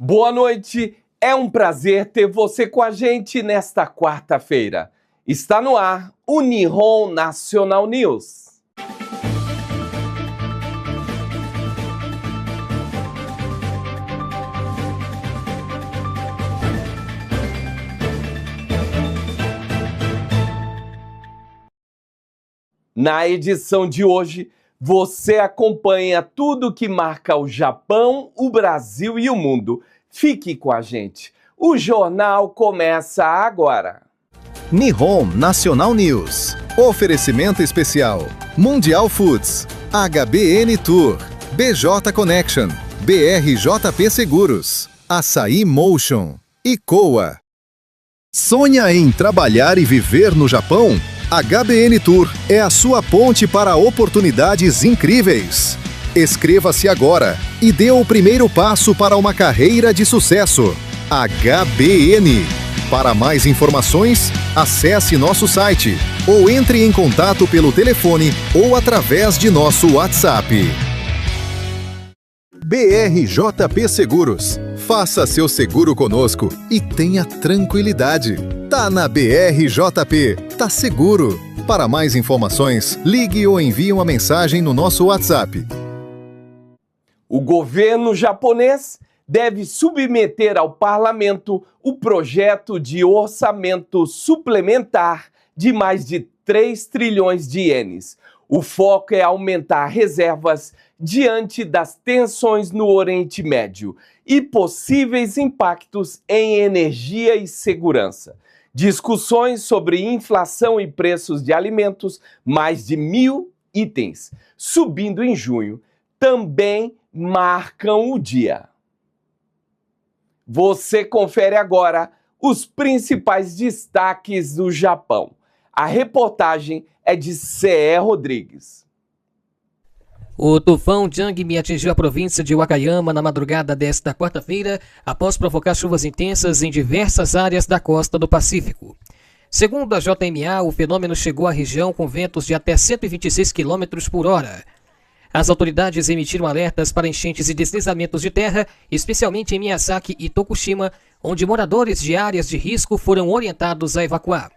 Boa noite, é um prazer ter você com a gente nesta quarta-feira. Está no ar o Nihon National News. Na edição de hoje, você acompanha tudo que marca o Japão, o Brasil e o mundo. Fique com a gente. O jornal começa agora. Nihon National News. Oferecimento especial: Mundial Foods, HBN Tour, BJ Connection, BRJP Seguros, Açaí Motion e Coa. Sonha em trabalhar e viver no Japão? HBN Tour é a sua ponte para oportunidades incríveis. Inscreva-se agora e dê o primeiro passo para uma carreira de sucesso. HBN. Para mais informações, acesse nosso site ou entre em contato pelo telefone ou através de nosso WhatsApp. BRJP Seguros. Faça seu seguro conosco e tenha tranquilidade. Tá na BRJP, tá seguro. Para mais informações, ligue ou envie uma mensagem no nosso WhatsApp. O governo japonês deve submeter ao parlamento o projeto de orçamento suplementar de mais de 3 trilhões de ienes. O foco é aumentar reservas diante das tensões no Oriente Médio e possíveis impactos em energia e segurança. Discussões sobre inflação e preços de alimentos, mais de 1.000 itens, subindo em junho, também marcam o dia. Você confere agora os principais destaques do Japão. A reportagem é de C.E. Rodrigues. O tufão Jangmi atingiu a província de Wakayama na madrugada desta quarta-feira, após provocar chuvas intensas em diversas áreas da costa do Pacífico. Segundo a JMA, o fenômeno chegou à região com ventos de até 126 km por hora. As autoridades emitiram alertas para enchentes e deslizamentos de terra, especialmente em Miyazaki e Tokushima, onde moradores de áreas de risco foram orientados a evacuar.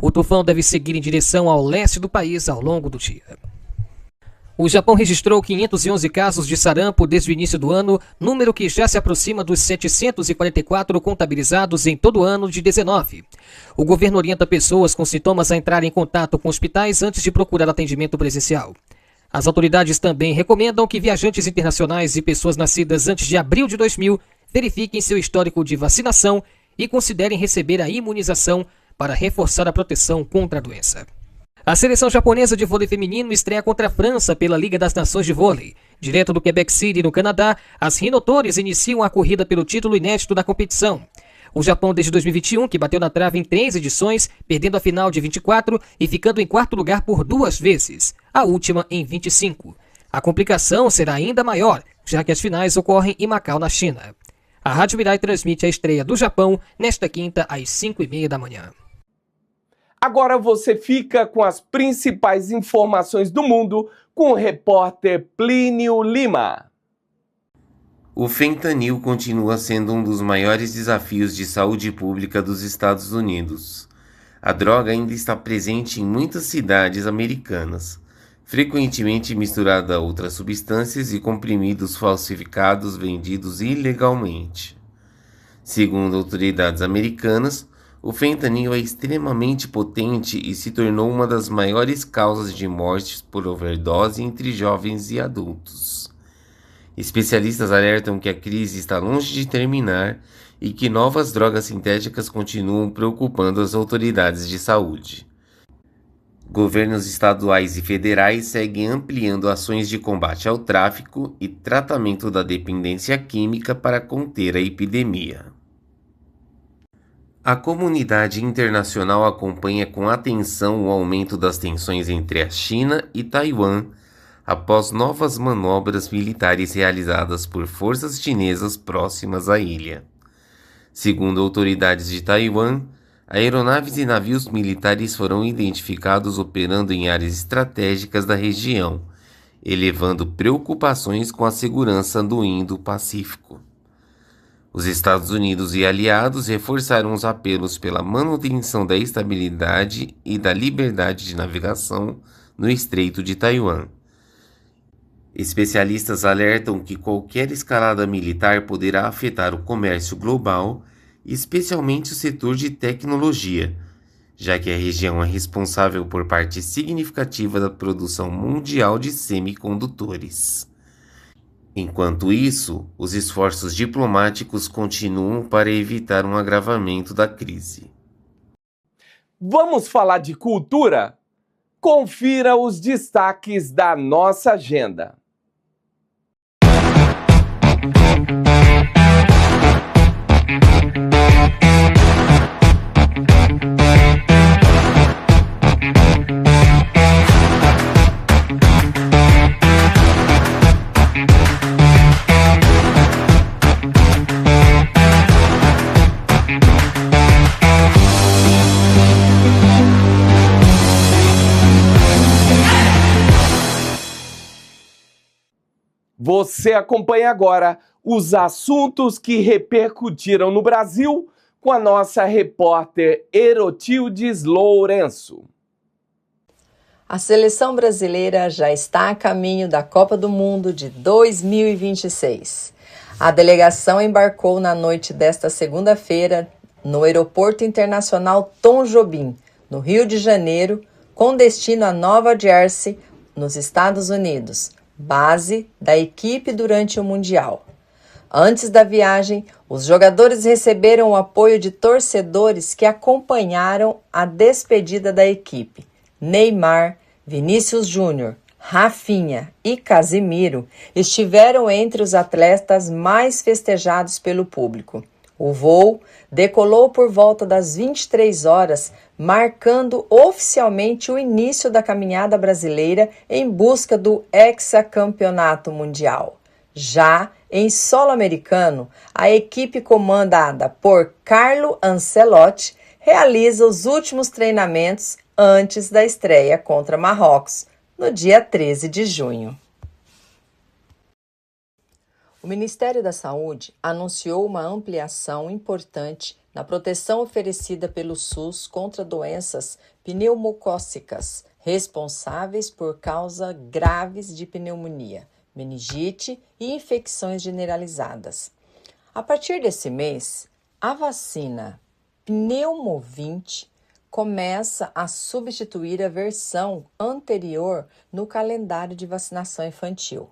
O tufão deve seguir em direção ao leste do país ao longo do dia. O Japão registrou 511 casos de sarampo desde o início do ano, número que já se aproxima dos 744 contabilizados em todo o ano de 19. O governo orienta pessoas com sintomas a entrar em contato com hospitais antes de procurar atendimento presencial. As autoridades também recomendam que viajantes internacionais e pessoas nascidas antes de abril de 2000 verifiquem seu histórico de vacinação e considerem receber a imunização para reforçar a proteção contra a doença. A seleção japonesa de vôlei feminino estreia contra a França pela Liga das Nações de Vôlei. Direto do Quebec City, no Canadá, as Rhinotores iniciam a corrida pelo título inédito da competição. O Japão, desde 2021, que bateu na trave em 3 edições, perdendo a final de 24 e ficando em quarto lugar por 2 vezes, a última em 25. A complicação será ainda maior, já que as finais ocorrem em Macau, na China. A Rádio Mirai transmite a estreia do Japão nesta quinta, às 5h30 da manhã. Agora você fica com as principais informações do mundo com o repórter Plínio Lima. O fentanil continua sendo um dos maiores desafios de saúde pública dos Estados Unidos. A droga ainda está presente em muitas cidades americanas, frequentemente misturada a outras substâncias e comprimidos falsificados vendidos ilegalmente. Segundo autoridades americanas, o fentanil é extremamente potente e se tornou uma das maiores causas de mortes por overdose entre jovens e adultos. Especialistas alertam que a crise está longe de terminar e que novas drogas sintéticas continuam preocupando as autoridades de saúde. Governos estaduais e federais seguem ampliando ações de combate ao tráfico e tratamento da dependência química para conter a epidemia. A comunidade internacional acompanha com atenção o aumento das tensões entre a China e Taiwan após novas manobras militares realizadas por forças chinesas próximas à ilha. Segundo autoridades de Taiwan, aeronaves e navios militares foram identificados operando em áreas estratégicas da região, elevando preocupações com a segurança do Indo-Pacífico. Os Estados Unidos e aliados reforçaram os apelos pela manutenção da estabilidade e da liberdade de navegação no Estreito de Taiwan. Especialistas alertam que qualquer escalada militar poderá afetar o comércio global, especialmente o setor de tecnologia, já que a região é responsável por parte significativa da produção mundial de semicondutores. Enquanto isso, os esforços diplomáticos continuam para evitar um agravamento da crise. Vamos falar de cultura? Confira os destaques da nossa agenda. Você acompanha agora os assuntos que repercutiram no Brasil com a nossa repórter Herotildes Lourenço. A seleção brasileira já está a caminho da Copa do Mundo de 2026. A delegação embarcou na noite desta segunda-feira no Aeroporto Internacional Tom Jobim, no Rio de Janeiro, com destino a Nova Jersey, nos Estados Unidos, base da equipe durante o Mundial. Antes da viagem, os jogadores receberam o apoio de torcedores que acompanharam a despedida da equipe. Neymar, Vinícius Júnior, Rafinha e Casimiro estiveram entre os atletas mais festejados pelo público. O voo decolou por volta das 23 horas, marcando oficialmente o início da caminhada brasileira em busca do hexacampeonato mundial. Já em solo americano, a equipe comandada por Carlo Ancelotti realiza os últimos treinamentos antes da estreia contra Marrocos, no dia 13 de junho. O Ministério da Saúde anunciou uma ampliação importante na proteção oferecida pelo SUS contra doenças pneumocócicas responsáveis por causas graves de pneumonia, meningite e infecções generalizadas. A partir desse mês, a vacina Pneumovinte começa a substituir a versão anterior no calendário de vacinação infantil,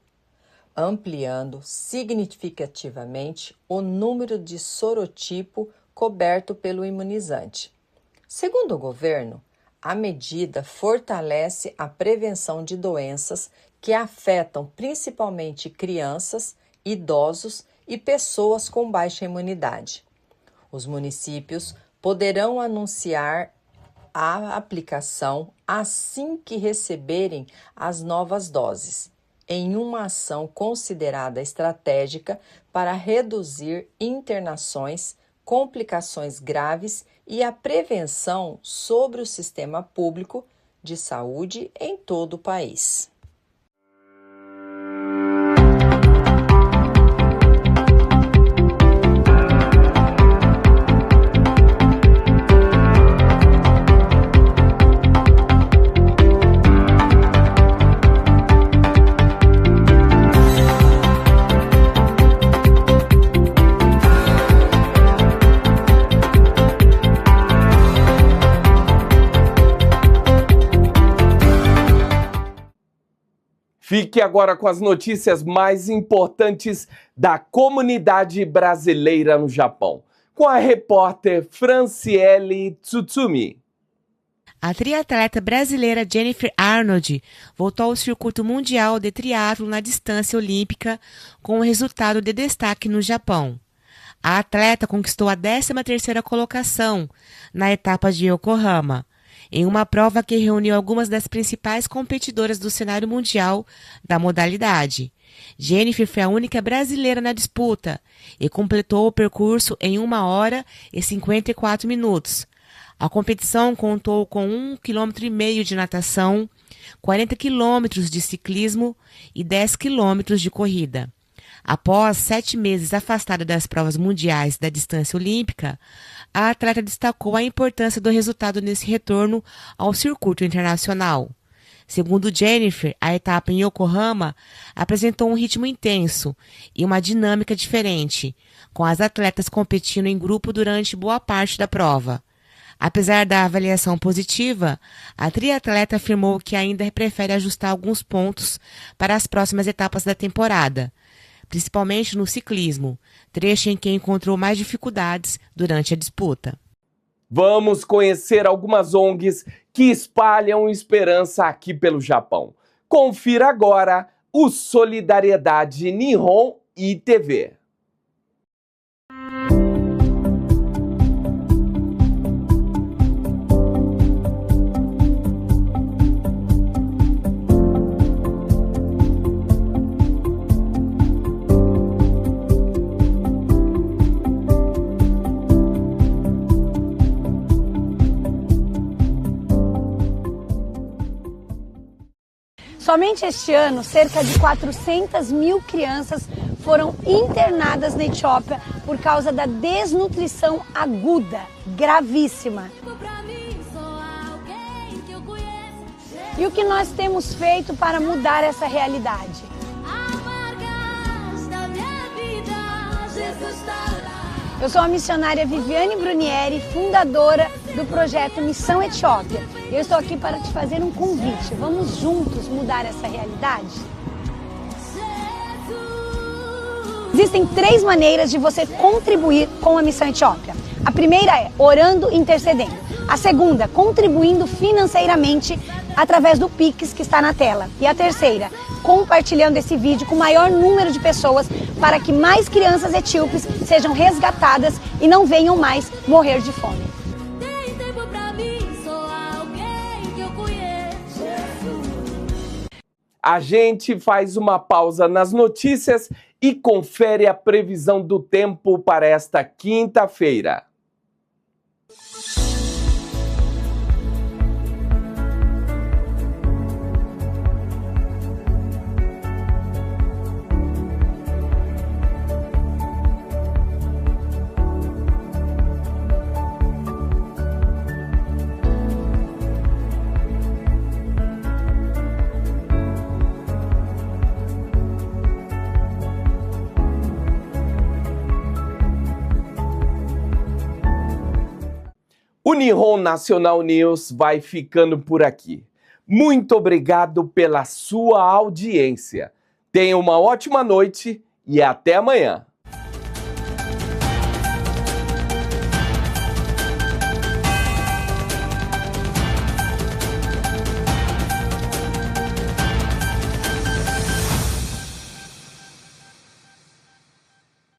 ampliando significativamente o número de sorotipo coberto pelo imunizante. Segundo o governo, a medida fortalece a prevenção de doenças que afetam principalmente crianças, idosos e pessoas com baixa imunidade. Os municípios poderão anunciar a aplicação assim que receberem as novas doses, em uma ação considerada estratégica para reduzir internações, complicações graves e a prevenção sobre o sistema público de saúde em todo o país. Fique agora com as notícias mais importantes da comunidade brasileira no Japão, com a repórter Franciele Tsutsumi. A triatleta brasileira Jennifer Arnold voltou ao circuito mundial de triatlo na distância olímpica com um resultado de destaque no Japão. A atleta conquistou a 13ª colocação na etapa de Yokohama, em uma prova que reuniu algumas das principais competidoras do cenário mundial da modalidade. Jennifer foi a única brasileira na disputa e completou o percurso em 1 hora e 54 minutos. A competição contou com 1,5 km de natação, 40 km de ciclismo e 10 km de corrida. Após 7 meses afastada das provas mundiais da distância olímpica, a atleta destacou a importância do resultado nesse retorno ao circuito internacional. Segundo Jennifer, a etapa em Yokohama apresentou um ritmo intenso e uma dinâmica diferente, com as atletas competindo em grupo durante boa parte da prova. Apesar da avaliação positiva, a triatleta afirmou que ainda prefere ajustar alguns pontos para as próximas etapas da temporada, principalmente no ciclismo, trecho em que encontrou mais dificuldades durante a disputa. Vamos conhecer algumas ONGs que espalham esperança aqui pelo Japão. Confira agora o Solidariedade Nihon ITV. Somente este ano, cerca de 400 mil crianças foram internadas na Etiópia por causa da desnutrição aguda, gravíssima. E o que nós temos feito para mudar essa realidade? Eu sou a missionária Viviane Brunieri, fundadora do projeto Missão Etiópia. Eu estou aqui para te fazer um convite. Vamos juntos mudar essa realidade? Existem 3 maneiras de você contribuir com a Missão Etiópia. A primeira é orando e intercedendo. A segunda, contribuindo financeiramente através do Pix que está na tela. E a terceira, compartilhando esse vídeo com o maior número de pessoas para que mais crianças etíopes sejam resgatadas e não venham mais morrer de fome. A gente faz uma pausa nas notícias e confere a previsão do tempo para esta quinta-feira. O Nihon Nacional News vai ficando por aqui. Muito obrigado pela sua audiência. Tenha uma ótima noite e até amanhã.